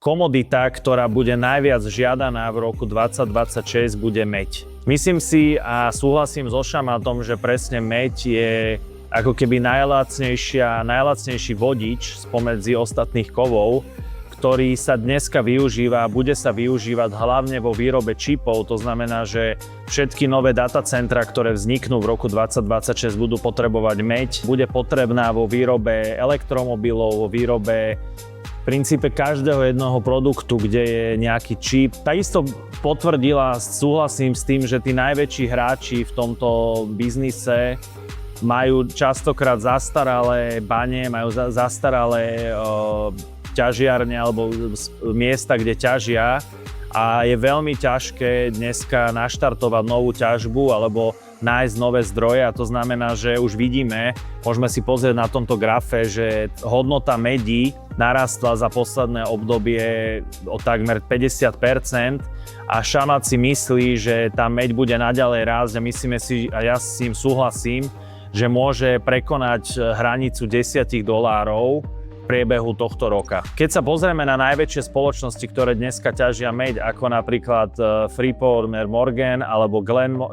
komodita, ktorá bude najviac žiadaná v roku 2026, bude meď. Myslím si a súhlasím so Šamatom, že presne meď je ako keby najlacnejší vodič spomedzi ostatných kovov, ktorý sa dneska využíva a bude sa využívať hlavne vo výrobe čipov. To znamená, že všetky nové datacentra, ktoré vzniknú v roku 2026, budú potrebovať meď. Bude potrebná vo výrobe elektromobilov, vo výrobe v princípe každého jednoho produktu, kde je nejaký čip. Takisto potvrdila, súhlasím s tým, že tí najväčší hráči v tomto biznise majú častokrát zastaralé bane, majú zastaralé ťažiarne alebo miesta, kde ťažia a je veľmi ťažké dneska naštartovať novú ťažbu alebo nájsť nové zdroje a to znamená, že už vidíme, môžeme si pozrieť na tomto grafe, že hodnota medí narastla za posledné obdobie o takmer 50% a Šamat si myslí, že tá meď bude naďalej rásť a myslíme si, a ja s tým súhlasím, že môže prekonať hranicu $10 v priebehu tohto roka. Keď sa pozrieme na najväčšie spoločnosti, ktoré dneska ťažia meď, ako napríklad Freeport McMoRan alebo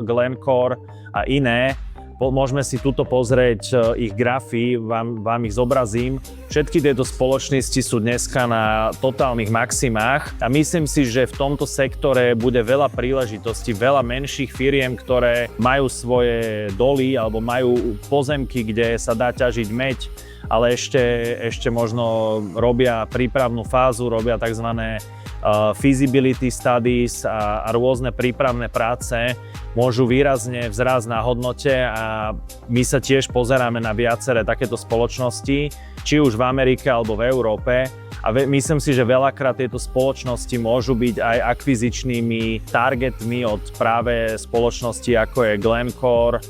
Glencore a iné, môžeme si tuto pozrieť ich grafy, vám ich zobrazím. Všetky tieto spoločnosti sú dneska na totálnych maximách a myslím si, že v tomto sektore bude veľa príležitostí, veľa menších firiem, ktoré majú svoje doly alebo majú pozemky, kde sa dá ťažiť meď, ale ešte možno robia prípravnú fázu, robia tzv. Feasibility studies a rôzne prípravné práce, môžu výrazne vzrásť na hodnote a my sa tiež pozeráme na viaceré takéto spoločnosti, či už v Amerike alebo v Európe. A myslím si, že veľakrát tieto spoločnosti môžu byť aj akvizičnými targetmi od práve spoločností ako je Glencore,